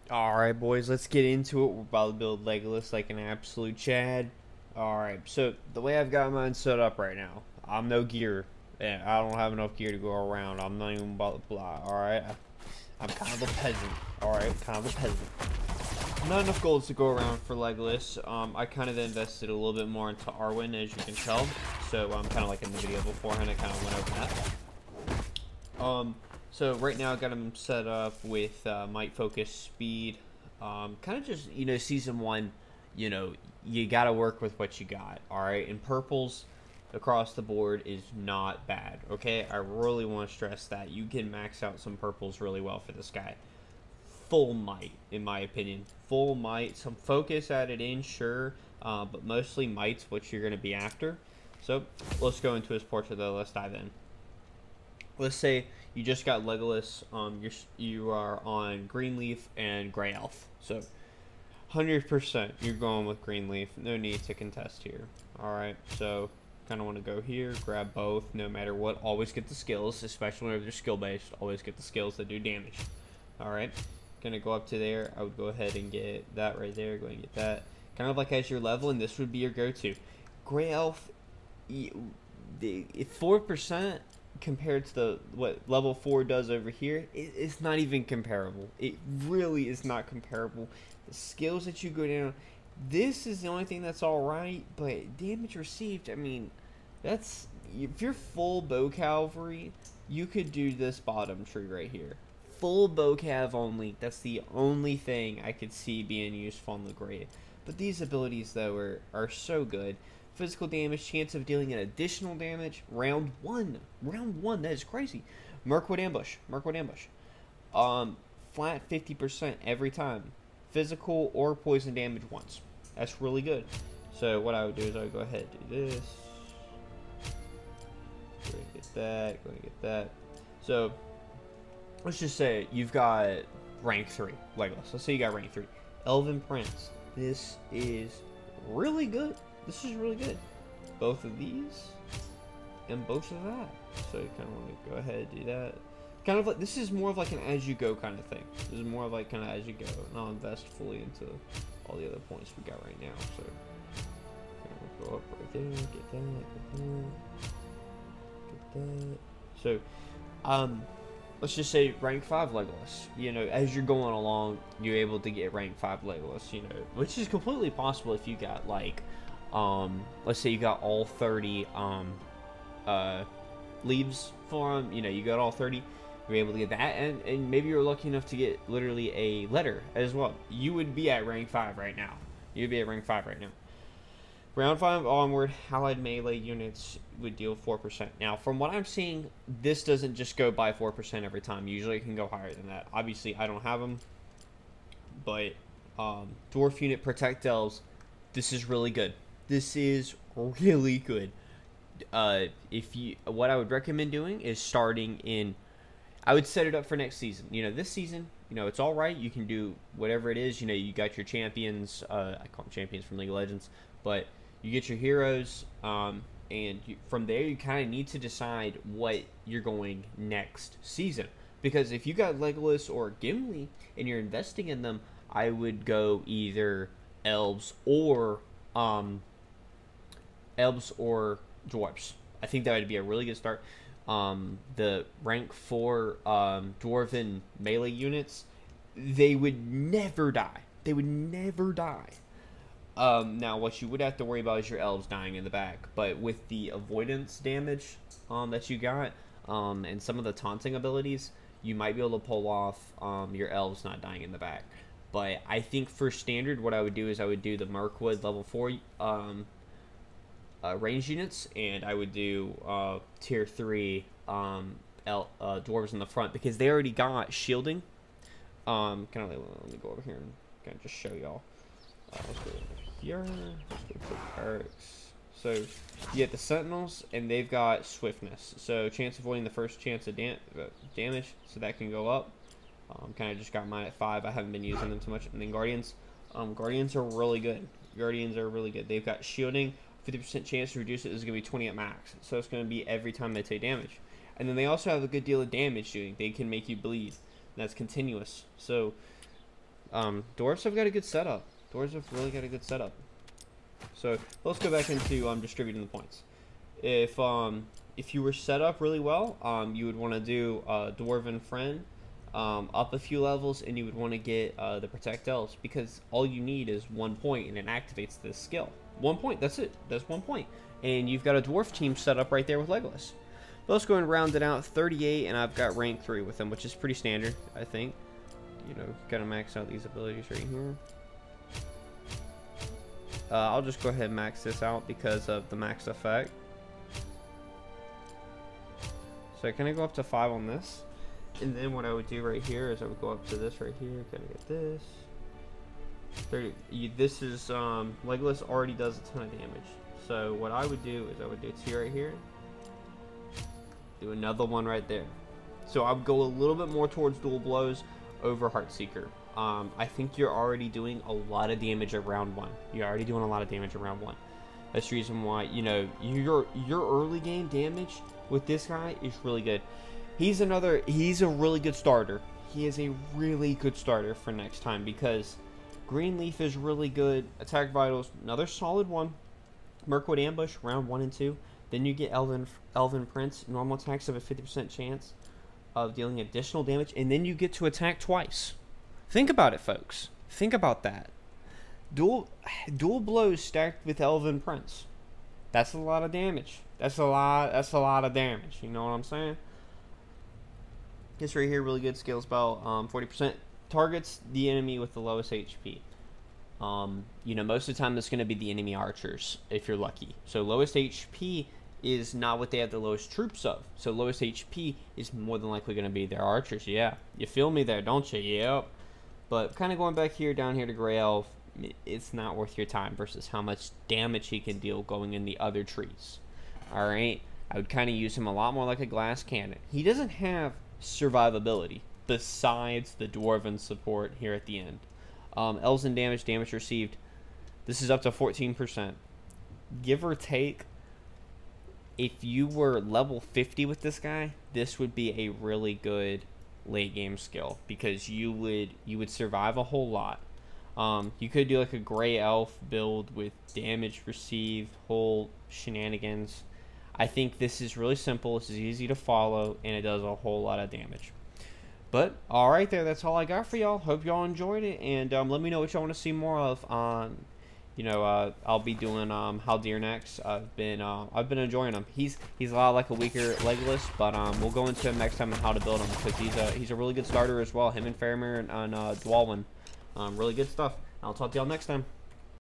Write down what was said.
Alright, boys, let's get into it. We're about to build Legolas like an absolute Chad. Alright, so the way I've got mine set up right now, I'm no gear. And I don't have enough gear to go around. I'm not even about to fly, alright? I'm kind of a peasant, alright? Kind of a peasant. Not enough golds to go around for Legolas. I kind of invested a little bit more into Arwen, as you can tell. So, kind of like in the video beforehand, I kind of went over that. So right now I got him set up with might, focus, speed. Kind of just, season one, you got to work with what you got, all right? And purples across the board is not bad, okay? I really want to stress that. You can max out some purples really well for this guy. Full might, in my opinion. Full might. Some focus added in, sure, but mostly might's what you're going to be after. So let's go into his portrait, though. Let's dive in. Let's say you just got Legolas. You are on Greenleaf and Gray Elf. So 100% you're going with Greenleaf. No need to contest here. All right. So kind of want to go here, grab both. No matter what, always get the skills, especially whenever they're skill based. Always get the skills that do damage. All right. Gonna go up to there. I would go ahead and get that right there. Go ahead and get that. Kind of like as you're leveling, this would be your go-to. Gray Elf, 4%. Compared to what level 4 does over here, it's not even comparable. It really is not comparable. The skills that you go down, this is the only thing that's alright, but damage received, I mean, that's, if you're full bow cavalry, you could do this bottom tree right here. Full bow cav only, that's the only thing I could see being useful on the gray. But these abilities, though, are so good. Physical damage, chance of dealing an additional damage, round one, that is crazy. Mirkwood ambush, flat 50% every time, physical or poison damage once. That's really good. So what I would do is I would go ahead and do this, go and get that, go and get that. So let's just say you've got rank 3 Legolas. Let's say you got rank 3 Elven Prince. This is really good. This is really good. Both of these and both of that. So you kind of want to go ahead and do that. Kind of like, this is more of like an as you go kind of thing. This is more of like kind of as you go. And I'll invest fully into all the other points we got right now. So kind of go up right there, get that. So, let's just say rank 5 Legolas. As you're going along, you're able to get rank 5 Legolas, which is completely possible if you got like, let's say you got all 30 leaves for them. You got all 30. You're able to get that, and maybe you're lucky enough to get literally a letter as well. You would be at rank 5 right now. You'd be at rank 5 right now. Round 5 onward, allied melee units would deal 4%. Now, from what I'm seeing, this doesn't just go by 4% every time. Usually it can go higher than that. Obviously, I don't have them, but dwarf unit protect elves. This is really good. This is really good. What I would recommend doing is starting in, I would set it up for next season. This season, it's all right. You can do whatever it is. You got your champions. I call them champions from League of Legends, but you get your heroes, and from there you kind of need to decide what you're going next season. Because if you got Legolas or Gimli and you're investing in them, I would go either elves or dwarves. I think that would be a really good start. The rank 4 dwarven melee units, they would never die. They would never die. Now, what you would have to worry about is your elves dying in the back. But with the avoidance damage that you got, and some of the taunting abilities, you might be able to pull off your elves not dying in the back. But I think for standard, what I would do is I would do the Mirkwood level 4 range units, and I would do tier 3 dwarves in the front, because they already got shielding. Let me go over here and kind of just show y'all. Let's go here. Let's go to perks. So you get the Sentinels, and they've got swiftness. So chance of avoiding the first chance of damage, so that can go up. Kind of just got mine at 5. I haven't been using them too much. And then Guardians. Guardians are really good. They've got shielding, 50% chance to reduce it. This is going to be 20 at max. So it's going to be every time they take damage. And then they also have a good deal of damage doing. They can make you bleed. And that's continuous. So Dwarves have got a good setup. Dwarves have really got a good setup. So let's go back into distributing the points. If you were set up really well, you would want to do Dwarven Friend up a few levels, and you would want to get the Protect Elves, because all you need is 1 point and it activates this skill. 1 point, that's it. That's 1 point. And you've got a dwarf team set up right there with Legolas. But let's go and round it out. 38, and I've got rank 3 with him, which is pretty standard, I think. You know, gotta max out these abilities right here. I'll just go ahead and max this out because of the max effect. So I kind of go up to 5 on this. And then what I would do right here is I would go up to this right here, kind of get this. 30. This is, Legolas already does a ton of damage. So what I would do is I would do 2 right here. Do another 1 right there. So I would go a little bit more towards dual blows over Heartseeker. I think you're already doing a lot of damage at round 1. You're already doing a lot of damage at round 1. That's the reason why, you know, your early game damage with this guy is really good. He's a really good starter. He is a really good starter for next time, because Greenleaf is really good. Attack Vitals, another solid 1. Mirkwood Ambush, round 1 and 2. Then you get Elven Prince, normal attacks have a 50% chance of dealing additional damage, and then you get to attack twice. Think about it, folks. Think about that. Dual blows stacked with Elven Prince. That's a lot of damage. That's a lot of damage. You know what I'm saying? This right here, really good skill spell. 40% targets the enemy with the lowest HP. You know, most of the time it's going to be the enemy archers if you're lucky. So lowest HP is not what they have the lowest troops of. So lowest HP is more than likely going to be their archers. Yeah, you feel me there, don't you? Yep. But kind of going back here, down here to Grey Elf, it's not worth your time versus how much damage he can deal going in the other trees. Alright, I would kind of use him a lot more like a glass cannon. He doesn't have survivability besides the dwarven support here at the end. Elves and damage received, this is up to 14%. Give or take, if you were level 50 with this guy, this would be a really good late game skill, because you would survive a whole lot. You could do like a Grey Elf build with damage received, whole shenanigans. I think this is really simple, this is easy to follow, and it does a whole lot of damage. But, alright there, that's all I got for y'all. Hope y'all enjoyed it, and let me know what y'all want to see more of. You know, I'll be doing Haldir next. I've been enjoying him. He's a lot like a weaker Legolas, but we'll go into him next time on how to build him, because he's a really good starter as well. Him and Faramir and Dwalin, really good stuff. I'll talk to y'all next time.